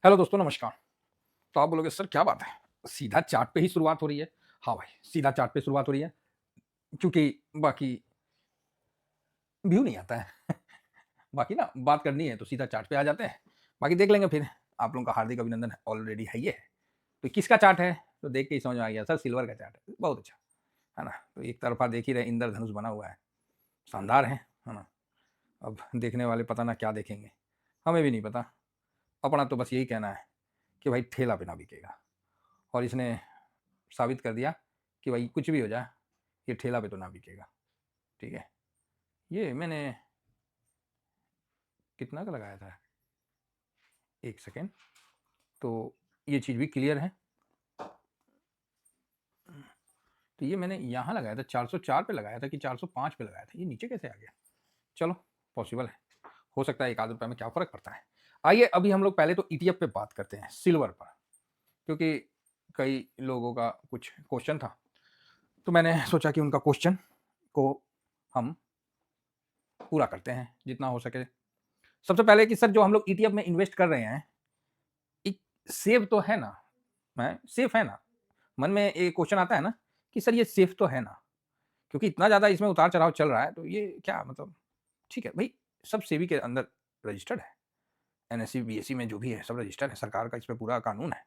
Hello दोस्तों, नमस्कार। तो आप बोलोगे सर क्या बात है, सीधा चार्ट पे ही शुरुआत हो रही है। हाँ भाई, सीधा चार्ट पे शुरुआत हो रही है क्योंकि बाकी व्यू नहीं आता है। बाकी ना बात करनी है तो सीधा चार्ट पे आ जाते हैं, बाकी देख लेंगे फिर। आप लोगों का हार्दिक अभिनंदन ऑलरेडी है ये। तो किसका चार्ट है? तो देख के ही समझ में आ गया सर, सिल्वर का चार्ट है। बहुत अच्छा है ना। तो एक तरफा देख ही रहे, इंद्रधनुष बना हुआ है, शानदार है ना। अब देखने वाले पता ना क्या देखेंगे, हमें भी नहीं पता। अपना तो बस यही कहना है कि भाई ठेला पे ना बिकेगा। और इसने साबित कर दिया कि भाई कुछ भी हो जाए, ये ठेला पे तो ना बिकेगा। ठीक है, ये मैंने कितना का लगाया था, एक सेकेंड। तो ये चीज़ भी क्लियर है। तो ये मैंने यहाँ लगाया था 404 पे लगाया था कि 405 पे लगाया था, ये नीचे कैसे आ गया? चलो, पॉसिबल है, हो सकता है एक आध रुपये में क्या फ़र्क पड़ता है। आइए अभी हम लोग पहले तो ईटीएफ पे बात करते हैं, सिल्वर पर, क्योंकि कई लोगों का कुछ क्वेश्चन था, तो मैंने सोचा कि उनका क्वेश्चन को हम पूरा करते हैं जितना हो सके। सबसे पहले कि सर जो हम लोग ईटीएफ में इन्वेस्ट कर रहे हैं, एक सेफ तो है ना? मैं सेफ है ना? मन में एक क्वेश्चन आता है ना कि सर ये सेफ तो है ना? क्योंकि इतना ज़्यादा इसमें उतार-चढ़ाव चल रहा है, तो ये क्या मतलब? ठीक है भई, सब सेबी के अंदर रजिस्टर्ड है। एनएसई, बीएसई में जो भी है सब रजिस्टर्ड है, सरकार का इस पे पूरा कानून है।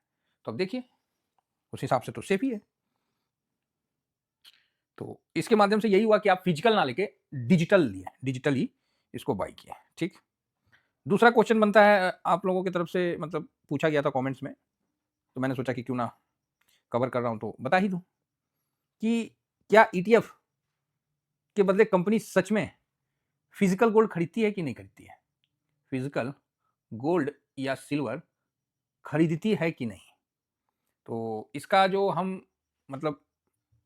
तो अब देखिए, उस हिसाब से तो सेफ ही है। तो इसके माध्यम से यही हुआ कि आप फिजिकल ना लेके डिजिटल लिए, डिजिटली इसको बाय किए, ठीक? दूसरा क्वेश्चन बनता है आप लोगों की तरफ से, मतलब पूछा गया था कमेंट्स में, तो मैंने सोचा कि क्यों ना कवर कर रहा हूँ तो बता ही दूँ कि क्या ईटीएफ के बदले कंपनी सच में फिजिकल गोल्ड खरीदती है कि नहीं खरीदती है? फिजिकल गोल्ड या सिल्वर खरीदती है कि नहीं? तो इसका जो हम मतलब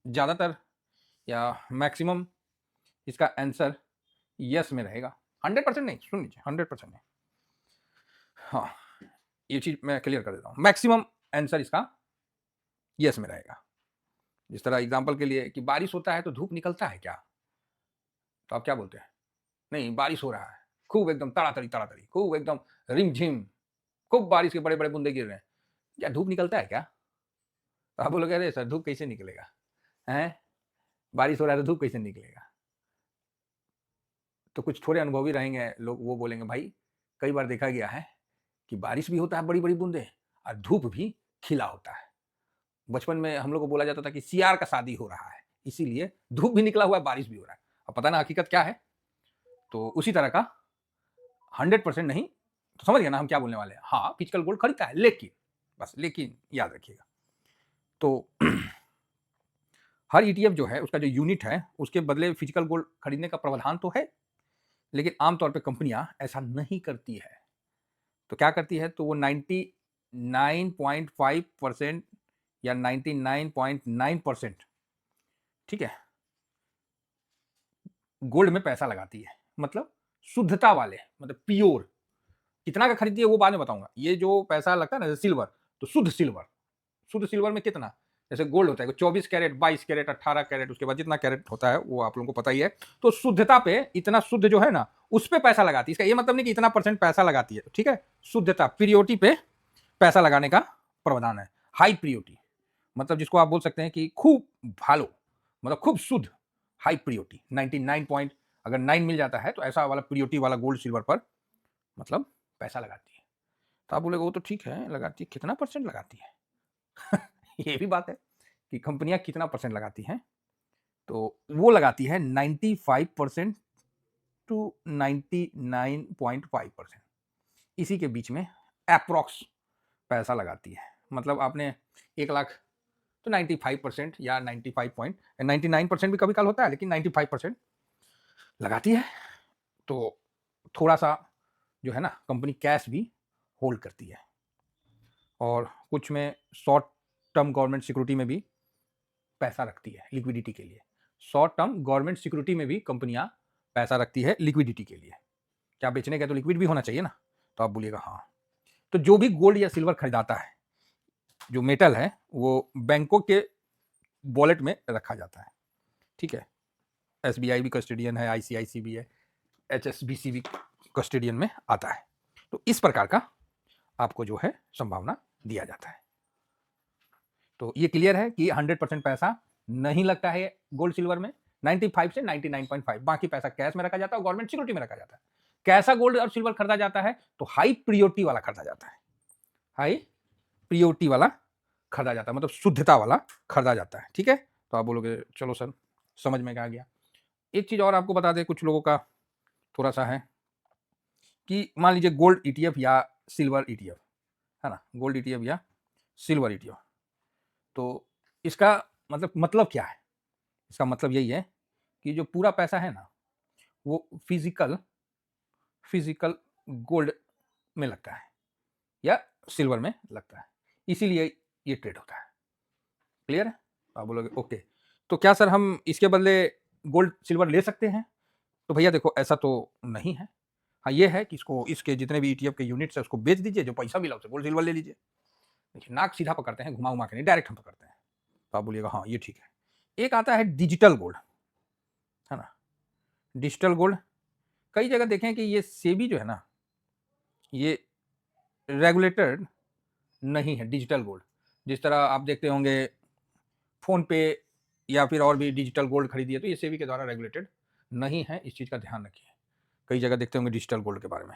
ज़्यादातर या मैक्सिमम इसका आंसर यस में रहेगा। 100% नहीं, सुन लीजिए, 100% नहीं। हाँ, ये चीज़ मैं क्लियर कर देता हूँ। मैक्सिमम आंसर इसका यस में रहेगा। जिस तरह एग्जांपल के लिए कि बारिश होता है तो धूप निकलता है क्या? तो आप क्या बोलते हैं? नहीं, बारिश हो रहा है, खूब एकदम तड़ातड़ी तड़ातड़ी, खूब एकदम रिमझिम, खूब बारिश के बड़े-बड़े बूंदे गिर रहे हैं। क्या धूप निकलता है क्या? तो आप बोलोगे अरे सर धूप कैसे निकलेगा? हैं? बारिश हो रहा है तो धूप कैसे निकलेगा? तो कुछ थोड़े अनुभवी रहेंगे लोग, वो बोलेंगे भाई कई बार देखा गया है कि बारिश भी होता है बड़ी-बड़ी बूंदें और धूप भी खिला होता है। बचपन में हम लोग को बोला जाता था कि सियार का शादी हो रहा है, इसीलिए धूप भी निकला हुआ है, बारिश भी हो रहा है। अब पता ना हकीकत क्या है? तो उसी तरह का 100% नहीं, तो समझ गए ना हम क्या बोलने वाले हैं। हाँ, फिजिकल गोल्ड खरीदता है, लेकिन बस लेकिन याद रखिएगा। तो हर ईटीएफ जो है उसका जो यूनिट है उसके बदले फिजिकल गोल्ड खरीदने का प्रावधान तो है, लेकिन आमतौर पे कंपनियां ऐसा नहीं करती है। तो क्या करती है, तो वो 99.5% या 99.9%, ठीक है, गोल्ड में पैसा लगाती है। मतलब शुद्धता वाले, मतलब प्योर। कितना का खरीदती है वो बाद में बताऊंगा। ये जो पैसा लगता है ना, जैसे सिल्वर, तो शुद्ध सिल्वर, शुद्ध सिल्वर में कितना, जैसे गोल्ड होता है 24 कैरेट, 22 कैरेट, 18 कैरेट, उसके बाद जितना कैरेट होता है वो आप लोगों को पता ही है। तो शुद्धता पे इतना शुद्ध जो है ना, उस पे पैसा लगाती है। इसका ये मतलब नहीं कि इतना परसेंट पैसा लगाती है, ठीक है। शुद्धता, प्योरिटी पे पैसा लगाने का प्रावधान है। हाई प्रियोरिटी, मतलब जिसको आप बोल सकते हैं कि खूब भालो, मतलब खूब शुद्ध, हाई प्रियोरिटी, 99 पॉइंट अगर 9 मिल जाता है तो ऐसा वाला प्रियोरिटी वाला गोल्ड सिल्वर पर मतलब पैसा लगाती है। तो आप बोलेगा वो तो ठीक है लगाती है, कितना परसेंट लगाती है? ये भी बात है कि कंपनियां कितना परसेंट लगाती हैं। तो वो लगाती है 95% टू 99.5%, इसी के बीच में अप्रोक्स पैसा लगाती है। मतलब आपने 1 लाख, तो 95% या 99% भी कभी काल होता है, लेकिन 95% लगाती है। तो थोड़ा सा जो है ना, कंपनी कैश भी होल्ड करती है, और कुछ में शॉर्ट टर्म गवर्नमेंट सिक्योरिटी में भी पैसा रखती है लिक्विडिटी के लिए। शॉर्ट टर्म गवर्नमेंट सिक्योरिटी में भी कंपनियां पैसा रखती है लिक्विडिटी के लिए। क्या बेचने का तो लिक्विड भी होना चाहिए ना। तो आप बोलिएगा हाँ। तो जो भी गोल्ड या सिल्वर खरीदाता है, जो मेटल है, वो बैंकों के वॉलेट में रखा जाता है, ठीक है। एसबीआई भी कस्टडियन है, आईसीआईसी भी है, एचएसबीसी भी कस्टडियन में आता है। तो इस प्रकार का आपको जो है संभावना दिया जाता है। तो ये क्लियर है कि 100% पैसा नहीं लगता है गोल्ड सिल्वर में, 95 से 99.5 बाकी पैसा कैश में रखा जाता है और गवर्नमेंट सिक्योरिटी में रखा जाता है। कैसा गोल्ड और सिल्वर खरीदा जाता है तो हाई प्रियोरिटी वाला खरीदा जाता है, हाई प्रियोरिटी वाला खरीदा जाता है, मतलब शुद्धता वाला खरीदा जाता है। ठीक है, तो आप बोलोगे चलो सर समझ में आ गया। एक चीज और आपको बता दें, कुछ लोगों का थोड़ा सा है कि मान लीजिए गोल्ड ईटीएफ या सिल्वर ईटीएफ है ना, गोल्ड ईटीएफ या सिल्वर ईटीएफ, तो इसका मतलब क्या है? इसका मतलब यही है कि जो पूरा पैसा है ना वो फिजिकल गोल्ड में लगता है या सिल्वर में लगता है, इसीलिए ये ट्रेड होता है। क्लियर है? आप बोलोगे ओके, तो क्या सर हम इसके बदले गोल्ड सिल्वर ले सकते हैं? तो भैया देखो ऐसा तो नहीं है। हाँ ये है कि इसको इसके जितने भी ईटीएफ के यूनिट्स है उसको बेच दीजिए, जो पैसा मिला उससे गोल्ड सिल्वर ले लीजिए। देखिए नाक सीधा पकड़ते हैं, घुमा उमा के नहीं, डायरेक्ट हम पकड़ते हैं। तो आप बोलिएगा हाँ ये ठीक है। एक आता है डिजिटल गोल्ड, है ना, डिजिटल गोल्ड कई जगह देखें कि ये सेबी जो है ना ये रेगुलेटेड नहीं है डिजिटल गोल्ड। जिस तरह आप देखते होंगे फोन पे या फिर और भी डिजिटल गोल्ड खरीदिए तो ये सेबी के द्वारा रेगुलेटेड नहीं है, इस चीज़ का ध्यान रखिए। कई जगह देखते होंगे डिजिटल गोल्ड के बारे में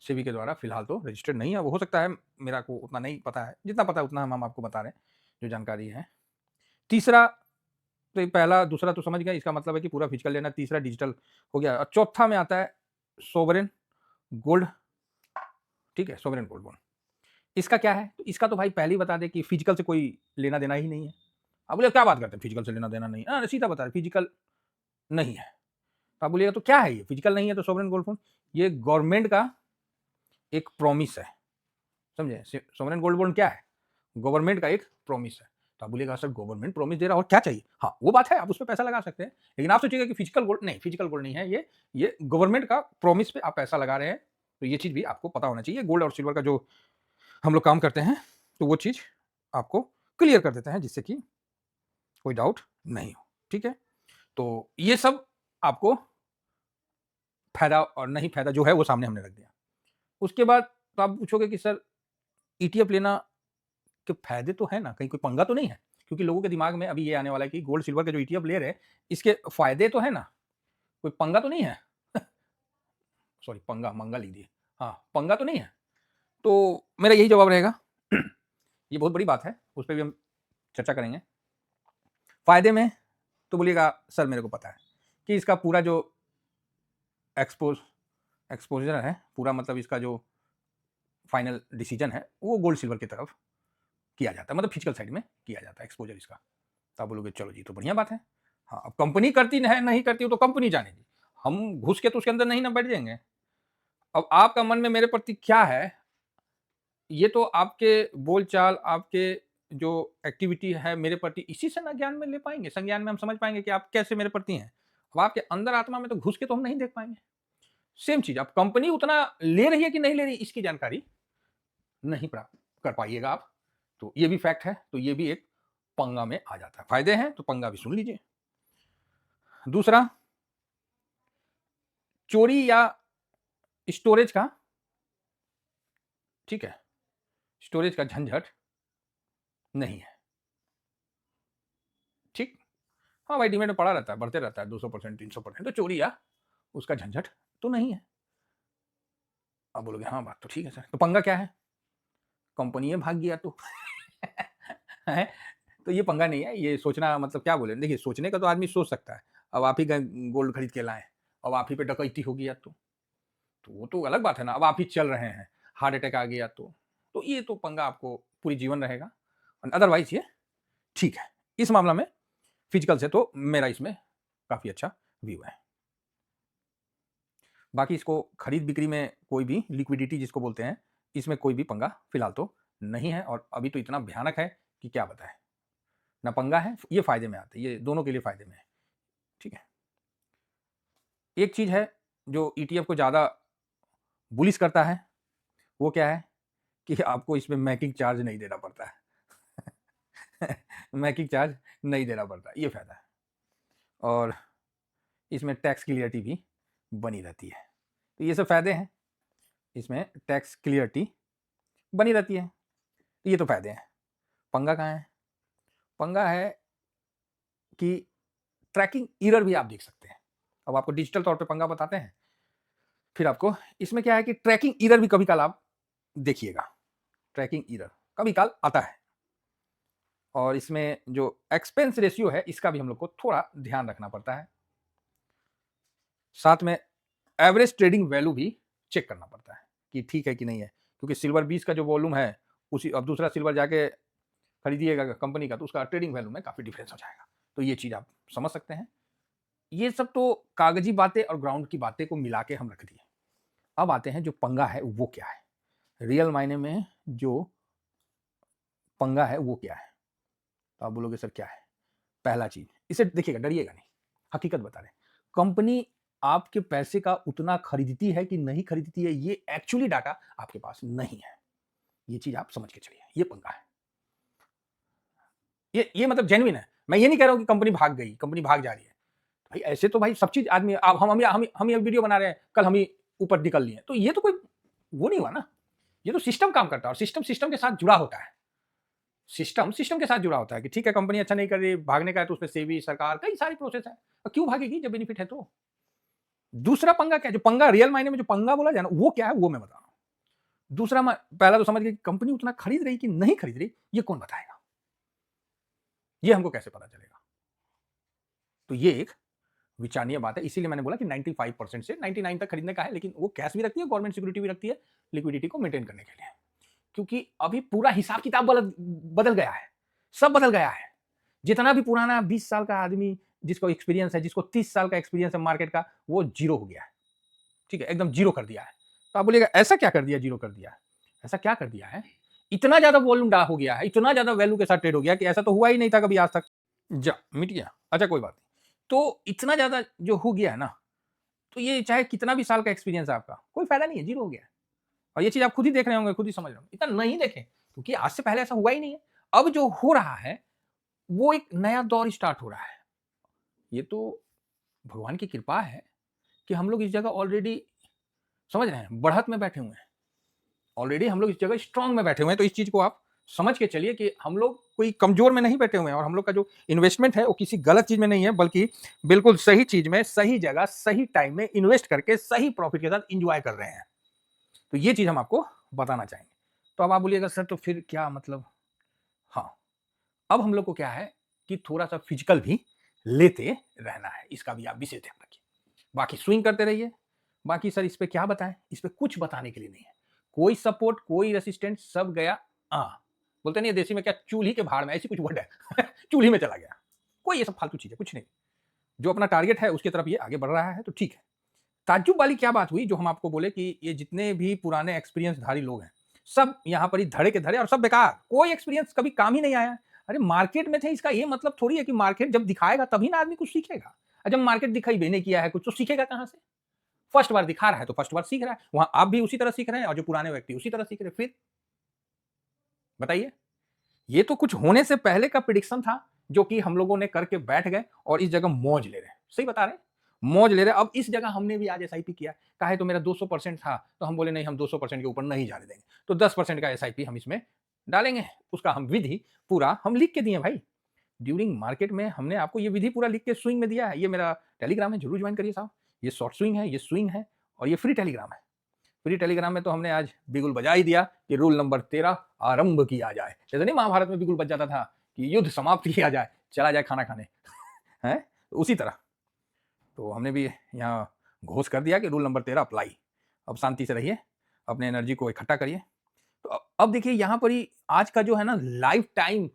सेबी के द्वारा फिलहाल तो रजिस्टर्ड नहीं है। वो हो सकता है, मेरा को उतना नहीं पता है, जितना पता है उतना हम आपको बता रहे हैं जो जानकारी है। तीसरा तो ये पहला दूसरा तो समझ गए, इसका मतलब है कि पूरा फिजिकल लेना। तीसरा डिजिटल हो गया और चौथा में आता है सोवरेन गोल्ड। ठीक है, सोवरेन गोल्ड बॉन्ड इसका क्या है? तो इसका तो भाई पहले ही बता दें कि फिजिकल से कोई लेना देना ही नहीं है। आप बोले क्या बात करते हैं, फिजिकल से लेना देना नहीं है? हाँ, सीधा बता रहे फिजिकल नहीं है। तो आप बोलिएगा तो क्या है ये, फिजिकल नहीं है तो सोवरेन गोल्ड बॉन्ड ये गवर्नमेंट का एक प्रॉमिस है, समझे? सोवरेन गोल्ड बॉन्ड क्या है? गवर्नमेंट का एक प्रॉमिस है। तो आप बोलिएगा सर गवर्नमेंट प्रॉमिस दे रहा है और क्या चाहिए? हाँ वो बात है, आप उस पर पैसा लगा सकते हैं, लेकिन आप सोचिएगा कि फिजिकल गोल्ड नहीं, फिजिकल गोल्ड नहीं है ये गवर्नमेंट का प्रॉमिस पे आप पैसा लगा रहे हैं। तो ये चीज भी आपको पता होना चाहिए। गोल्ड और सिल्वर का जो हम लोग काम करते हैं तो वो चीज आपको क्लियर कर देते हैं जिससे कि कोई डाउट नहीं हो। ठीक है, तो ये सब आपको फायदा और नहीं फायदा जो है वो सामने हमने रख दिया। उसके बाद तो आप पूछोगे कि सर ईटीएफ लेना के फायदे तो है ना, कहीं कोई पंगा तो नहीं है? क्योंकि लोगों के दिमाग में अभी ये आने वाला है कि गोल्ड सिल्वर के जो ईटीएफ ले रहे हैं इसके फायदे तो है ना, कोई पंगा तो नहीं है? सॉरी पंगा मंगा लीजिए, हाँ पंगा तो नहीं है। तो मेरा यही जवाब रहेगा ये बहुत बड़ी बात है, उस पर भी हम चर्चा करेंगे। फायदे में तो बोलिएगा सर मेरे को पता है कि इसका पूरा जो एक्सपोजर है पूरा, मतलब इसका जो फाइनल डिसीजन है वो गोल्ड सिल्वर की तरफ किया जाता है, मतलब फिजिकल साइड में किया जाता है एक्सपोजर इसका। तो आप बोलोगे चलो जी तो बढ़िया बात है। हाँ अब कंपनी करती है नहीं करती हो तो कंपनी जानेगी, हम घुस के तो उसके अंदर नहीं ना बैठ जाएंगे। अब आपका मन में मेरे प्रति क्या है ये तो आपके बोलचाल, आपके जो एक्टिविटी है मेरे प्रति, इसी से ना ज्ञान में ले पाएंगे, संज्ञान में हम समझ पाएंगे कि आप कैसे मेरे प्रति हैं। अब आपके अंदर आत्मा में तो घुस के तो हम नहीं देख पाएंगे। सेम चीज अब कंपनी उतना ले रही है कि नहीं ले रही इसकी जानकारी नहीं प्राप्त कर पाइएगा आप। तो ये भी फैक्ट है, तो ये भी एक पंगा में आ जाता है। फायदे हैं तो पंगा भी सुन लीजिए। दूसरा, चोरी या स्टोरेज का, ठीक है, स्टोरेज का झंझट नहीं है। ठीक, हाँ भाई डिमेंड में पड़ा रहता है, बढ़ते रहता है 200% 300%, तो चोरी या उसका झंझट तो नहीं है। आप बोलोगे हाँ बात तो ठीक है सर, तो पंगा क्या है? कंपनी भाग गया तो है, तो ये पंगा नहीं है। ये सोचना मतलब क्या बोले, देखिए सोचने का तो आदमी सोच सकता है। अब आप ही गोल्ड खरीद के लाए, अब आप ही पे डकैती हो गया तो वो तो अलग बात है ना। अब आप ही चल रहे हैं, हार्ट अटैक आ गया तो ये तो पंगा आपको पूरी जीवन रहेगा। अदरवाइज ये ठीक है। इस मामला में फिजिकल से तो मेरा इसमें काफी अच्छा व्यू है। बाकी इसको खरीद बिक्री में कोई भी लिक्विडिटी जिसको बोलते हैं, इसमें कोई भी पंगा फिलहाल तो नहीं है। और अभी तो इतना भयानक है कि क्या बताएं, ना पंगा है, ये फायदे में आते हैं, ये दोनों के लिए फायदे में है। ठीक है, एक चीज है जो ईटीएफ को ज्यादा बुलिश करता है, वो क्या है कि आपको इसमें मेकिंग चार्ज नहीं देना पड़ता है मेकिंग चार्ज नहीं देना पड़ता, ये फायदा है। और इसमें टैक्स क्लियरिटी भी बनी रहती है। तो ये सब फायदे हैं, इसमें टैक्स क्लियरिटी बनी रहती है। तो ये तो फायदे हैं। पंगा कहाँ है? पंगा है कि ट्रैकिंग एरर भी आप देख सकते हैं। अब आपको डिजिटल तौर पे पंगा बताते हैं, फिर आपको इसमें क्या है कि ट्रैकिंग एरर भी कभी काल आप देखिएगा। ट्रैकिंग एरर कभी काल आता है, और इसमें जो एक्सपेंस रेशियो है इसका भी हम लोग को थोड़ा ध्यान रखना पड़ता है। साथ में एवरेज ट्रेडिंग वैल्यू भी चेक करना पड़ता है कि ठीक है कि नहीं है, क्योंकि सिल्वर 20 का जो वॉल्यूम है उसी, अब दूसरा सिल्वर जाके खरीदिएगा कंपनी का तो उसका ट्रेडिंग वैल्यू में काफी डिफरेंस हो जाएगा। तो ये चीज आप समझ सकते हैं। ये सब तो कागजी बातें और ग्राउंड की बातें को मिला के हम रख दिए। अब आते हैं जो पंगा है वो क्या है, रियल मायने में जो पंगा है वो क्या है। तो आप बोलोगे सर क्या है? पहला चीज, इसे देखिएगा, डरिएगा नहीं, हकीकत बता रहे हैं। कंपनी आपके पैसे का उतना खरीदती है कि नहीं खरीदती है, ये एक्चुअली डाटा आपके पास नहीं है। ये चीज आप समझ के चलिए, ये पंगा है। ये मतलब जेन्युइन है। मैं ये नहीं कह रहा हूं कि कंपनी भाग गई, कंपनी भाग जा रही है। भाई ऐसे तो भाई सब चीज आदमी, अब हम ये वीडियो बना रहे हैं, कल हम ही ऊपर निकल लिए, तो ये तो कोई वो नहीं हुआ ना। ये तो सिस्टम काम करता है, और सिस्टम के साथ जुड़ा होता है। सिस्टम के साथ जुड़ा होता है कि ठीक है कंपनी अच्छा नहीं कर रही, भागने का है तो उसमें सेबी सरकार कई सारी प्रोसेस है, और क्यों भागेगी जब बेनिफिट है तो। दूसरा पंगा क्या है, जो पंगा रियल मायने में जो पंगा बोला जाए ना वो क्या है वो मैं बता रहा हूं। दूसरा, पहला तो समझ गए कंपनी उतना खरीद रही कि नहीं खरीद रही, ये कौन बताएगा? ये हमको कैसे पता चलेगा? तो ये एक विचारणीय बात है। इसीलिए मैंने बोला कि 95% से 99 तक खरीदने का है, लेकिन वो कैश भी रखती है, गवर्नमेंट सिक्योरिटी भी रखती है, लिक्विडिटी को मेंटेन करने के लिए। क्योंकि अभी पूरा हिसाब किताब बदल गया है, सब बदल गया है। जितना भी पुराना 20 साल का आदमी जिसको एक्सपीरियंस है, जिसको 30 साल का एक्सपीरियंस है मार्केट का, वो जीरो हो गया है। ठीक है, एकदम जीरो कर दिया है। तो आप बोलिएगा ऐसा क्या कर दिया, जीरो कर दिया? ऐसा क्या कर दिया है? इतना ज्यादा वॉल्यूम डा हो गया है, इतना ज्यादा वैल्यू के साथ ट्रेड हो गया कि ऐसा तो हुआ ही नहीं था कभी आज तक। जा मिट गया, अच्छा कोई बात नहीं। तो इतना ज्यादा जो हो गया है ना, तो ये चाहे कितना भी साल का एक्सपीरियंस है आपका, कोई फायदा नहीं है, जीरो हो गया है। और ये चीज आप खुद ही देख रहे होंगे, खुद ही समझ रहे होंगे, इतना नहीं देखें क्योंकि आज से पहले ऐसा हुआ ही नहीं है। अब जो हो रहा है वो एक नया दौर स्टार्ट हो रहा है। ये तो भगवान की कृपा है कि हम लोग इस जगह ऑलरेडी, समझ रहे हैं, बढ़त में बैठे हुए हैं। ऑलरेडी हम लोग इस जगह स्ट्रांग में बैठे हुए हैं। तो इस चीज को आप समझ के चलिए कि हम लोग कोई कमजोर में नहीं बैठे हुए हैं, और हम लोग का जो इन्वेस्टमेंट है वो किसी गलत चीज में नहीं है, बल्कि बिल्कुल सही चीज में, सही जगह, सही टाइम में इन्वेस्ट करके सही प्रॉफिट के साथ इंजॉय कर रहे हैं। तो ये चीज हम आपको बताना चाहेंगे। तो अब आप बोलिएगा सर तो फिर क्या मतलब? हाँ, अब हम लोग को क्या है कि थोड़ा सा फिजिकल भी लेते रहना है, इसका भी आप विशेष ध्यान रखिए। बाकी स्विंग करते रहिए। बाकी सर इस पे क्या बताएं, इस पे कुछ बताने के लिए नहीं है। कोई सपोर्ट, कोई रेसिस्टेंस, सब गया बोलते नहीं देसी में क्या, चूल्ही के भाड़ में, ऐसी कुछ वर्ड है चूल्ही में चला गया। कोई ये सब फालतू चीज है, कुछ नहीं। जो अपना टारगेट है उसकी तरफ ये आगे बढ़ रहा है, तो ठीक है। ताज्जुब वाली क्या बात हुई जो हम आपको बोले कि ये जितने भी पुराने एक्सपीरियंसधारी लोग हैं सब यहाँ पर ही धड़े के धड़े, और सब बेकार, कोई एक्सपीरियंस कभी काम ही नहीं आया। अरे मार्केट में थे, इसका ये मतलब थोड़ी है कि मार्केट जब दिखाएगा तभी ना आदमी कुछ सीखेगा। और जब मार्केट दिखाई भी नहीं किया है कुछ, तो सीखेगा कहां से? फर्स्ट बार दिखा रहा है तो फर्स्ट बार सीख रहा है, वहां आप भी उसी तरह सीख रहे हैं, और जो पुराने व्यक्ति उसी तरह सीख रहे हैं। फिर बताइए, ये तो कुछ होने से पहले का प्रिडिक्शन था जो कि हम लोगों ने करके बैठ गए और इस जगह मौज ले रहे हैं। सही बता रहे हैं, मौज ले रहे हैं। अब इस जगह हमने भी आज एसआईपी किया, कहा है तो मेरा 200% था, तो हम बोले नहीं, हम 200% के ऊपर नहीं जाने देंगे, तो 10% का एसआईपी हम इसमें डालेंगे। उसका हम विधि पूरा हम लिख के दिए भाई। ड्यूरिंग मार्केट में हमने आपको ये विधि पूरा लिख के स्विंग में दिया है। ये मेरा टेलीग्राम है, जरूर ज्वाइन करिए साहब। ये शॉर्ट स्विंग है, ये स्विंग है, और ये फ्री टेलीग्राम है। फ्री टेलीग्राम में तो हमने आज बिगुल बजा ही दिया कि रूल नंबर 13 आरंभ किया जाए। जैसे नहीं महाभारत में बिगुल बज जाता था कि युद्ध समाप्त किया जाए, चला जाए खाना खाने है, तो उसी तरह तो हमने भी यहाँ घोष कर दिया कि रूल नंबर 13 अप्लाई। अब शांति से रहिए, अपने एनर्जी को इकट्ठा करिए। तो अब देखिए यहाँ पर ही आज का जो है ना, लाइफ टाइम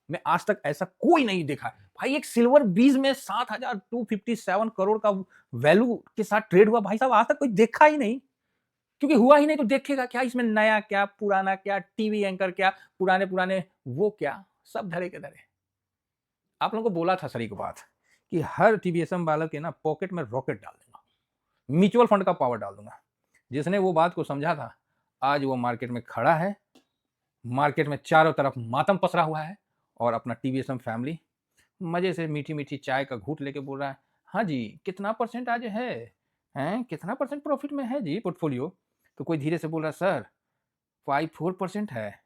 में आज तक ऐसा कोई नहीं देखा है भाई। एक सिल्वर बीज में 7,257 करोड़ का वैल्यू के साथ ट्रेड हुआ भाई साहब, आज तक कोई देखा ही नहीं। क्योंकि हुआ ही नहीं तो देखेगा क्या? इसमें नया क्या, पुराना क्या, टीवी एंकर क्या, पुराने पुराने वो क्या, सब धरे के धरे। आप लोगों को बोला था सर एक बात कि हर टीवीएसएम वालों के ना पॉकेट में रॉकेट डाल दूंगा, म्यूचुअल फंड का पावर डाल दूंगा। जिसने वो बात को समझा था आज वो मार्केट में खड़ा है, मार्केट में चारों तरफ मातम पसरा हुआ है, और अपना टीवीएसएम फैमिली मजे से मीठी मीठी चाय का घूंट लेके बोल रहा है हाँ जी कितना परसेंट आज है, हैं कितना परसेंट प्रॉफिट में है जी पोर्टफोलियो। तो कोई धीरे से बोल रहा है सर 54% है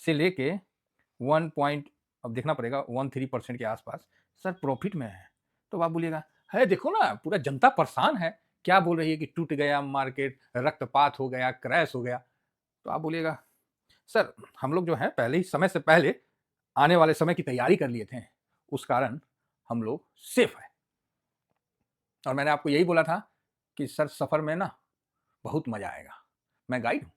से लेके 1 पॉइंट, अब देखना पड़ेगा 13% के आसपास सर प्रॉफिट में है। तो आप बोलिएगा है देखो ना पूरा जनता परेशान है, क्या बोल रही है कि टूट गया मार्केट, रक्तपात हो गया, क्रैश हो गया। तो आप बोलिएगा सर हम लोग जो है पहले ही समय से पहले आने वाले समय की तैयारी कर लिए थे, उस कारण हम लोग सेफ है। और मैंने आपको यही बोला था कि सर सफर में ना बहुत मजा आएगा, मैं गाइड हूं,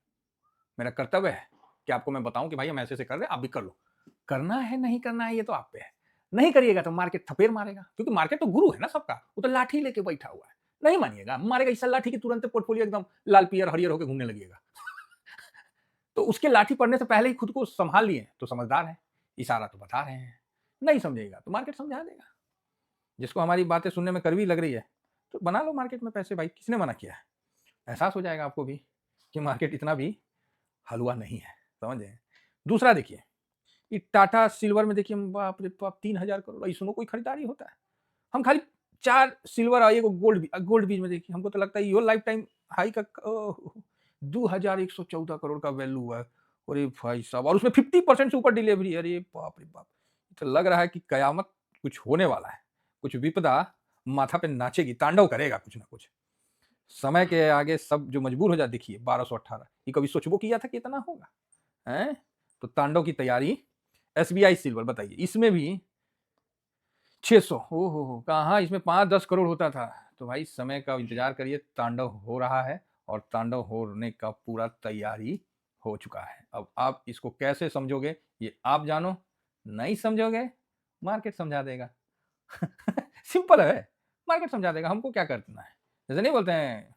मेरा कर्तव्य है कि आपको मैं बताऊं कि भाई हम ऐसे ऐसे कर रहे हैं, आप भी कर लो। करना है नहीं करना है ये तो आप पे है, नहीं करिएगा तो मार्केट थपेर मारेगा, क्योंकि मार्केट तो गुरु है ना सबका, वो तो लाठी लेके बैठा हुआ है, नहीं मानिएगा मारेगा इस लाठी की तुरंत पोर्टफोलियो एकदम लाल पियर हरियर होकर घूमने लगेगा। तो उसके लाठी पड़ने से पहले ही खुद को संभाल लिए तो समझदार है, इशारा तो बता रहे हैं, नहीं समझेगा तो मार्केट समझा देगा। जिसको हमारी बातें सुनने में कड़वी लग रही है तो बना लो मार्केट में पैसे, भाई किसने मना किया है। एहसास हो जाएगा आपको भी कि मार्केट इतना भी हलवा नहीं है, समझे। दूसरा देखिए, ये टाटा सिल्वर में देखिए, बाप रे बाप 3000 करोड़, इसमें कोई खरीदारी होता है। हम खाली 4 सिल्वर और 1 गोल्ड बीज में देखिए, हमको तो लगता है ये लाइफ टाइम हाई का 2114 करोड़ का वैल्यू है। अरे भाई साहब, और उसमें 50% से ऊपर डिलीवरी, अरे बाप रे बाप। तो लग रहा है कि कयामत कुछ होने वाला है, कुछ विपदा माथा पे नाचेगी, तांडव करेगा कुछ ना कुछ। समय के आगे सब जो मजबूर हो जाए, देखिए 1218, ये कभी सोचबो किया था कि इतना होगा है। तो तांडव की तैयारी। एसबीआई सिल्वर बताइए, इसमें भी 600, हो कहाँ, इसमें 5-10 करोड़ होता था। तो भाई समय का इंतजार करिए, तांडव हो रहा है और तांडव होने का पूरा तैयारी हो चुका है। अब आप इसको कैसे समझोगे ये आप जानो, नहीं समझोगे मार्केट समझा देगा। सिंपल है, मार्केट समझा देगा, हमको क्या करना है। जैसे नहीं बोलते हैं,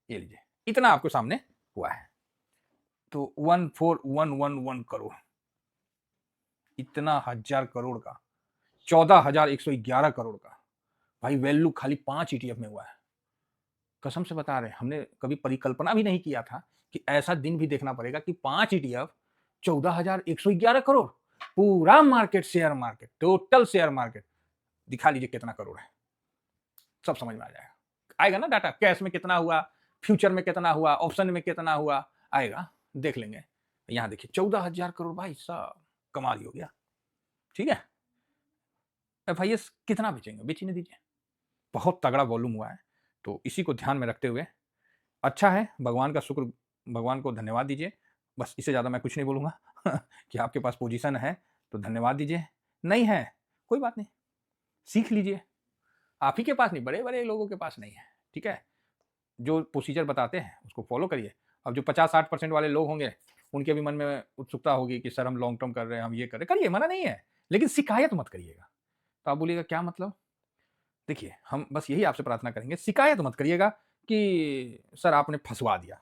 ये लीजिए इतना आपको सामने हुआ है, तो 14,111 करोड़, इतना 1000 करोड़ का, 14,111 करोड़ का भाई वैल्यू खाली 5 ईटीएफ में हुआ है। कसम से बता रहे हैं, हमने कभी परिकल्पना भी नहीं किया था कि ऐसा दिन भी देखना पड़ेगा कि 5 ईटीएफ 14,111 करोड़, पूरा market, share market, total share market दिखा लीजिए कितना करोड़ है, सब समझ में आ जाएगा। आएगा ना डाटा, कैश में कितना हुआ, फ्यूचर में कितना हुआ, ऑप्शन में कितना हुआ, आएगा देख लेंगे। यहां देखिए 14,000 करोड़, भाई साहब कमाल ही हो गया। ठीक है, एफआईएस कितना बेचेंगे, बेचने दीजिए, बहुत तगड़ा वॉल्यूम हुआ है। तो इसी को ध्यान में रखते हुए अच्छा है, भगवान का शुक्र, भगवान को धन्यवाद दीजिए, बस इससे ज़्यादा मैं कुछ नहीं बोलूँगा। कि आपके पास पोजीशन है तो धन्यवाद दीजिए, नहीं है कोई बात नहीं, सीख लीजिए। आप ही के पास नहीं, बड़े बड़े लोगों के पास नहीं है, ठीक है। जो प्रोसीजर बताते हैं उसको फॉलो करिए। अब जो 50-60% वाले लोग होंगे, उनके भी मन में उत्सुकता होगी कि सर हम लॉन्ग टर्म कर रहे हैं, हम ये कर रहे हैं, करिए, मना नहीं है, लेकिन शिकायत मत करिएगा। तो आप बोलिएगा क्या मतलब, देखिए हम बस यही आपसे प्रार्थना करेंगे, शिकायत मत करिएगा कि सर आपने फंसवा दिया।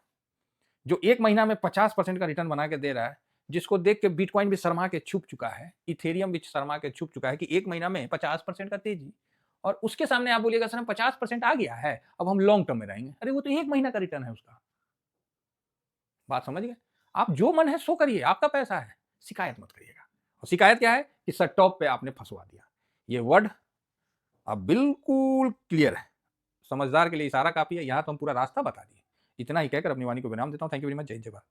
जो 1 महीना में 50% का रिटर्न बना के दे रहा है, जिसको देख के बिटकॉइन भी शर्मा के छुप चुका है, इथेरियम भी शर्मा के छुप चुका है कि 1 महीना में 50% का तेजी, और उसके सामने आप बोलिएगा सर हम 50% आ गया है, अब हम लॉन्ग टर्म में रहेंगे। अरे वो तो 1 महीना का रिटर्न है उसका। बात समझ गए। आप जो मन है सो करिए, आपका पैसा है, शिकायत मत करिएगा। और शिकायत क्या है कि सर टॉप पे आपने फंसवा दिया, ये वर्ड अब बिल्कुल क्लियर है। समझदार के लिए इशारा काफी है, यहां तो हम पूरा रास्ता बता दिए। इतना ही कहकर अपनी वाणी को विराम देता हूं। Thank you very much. जय जय भारत।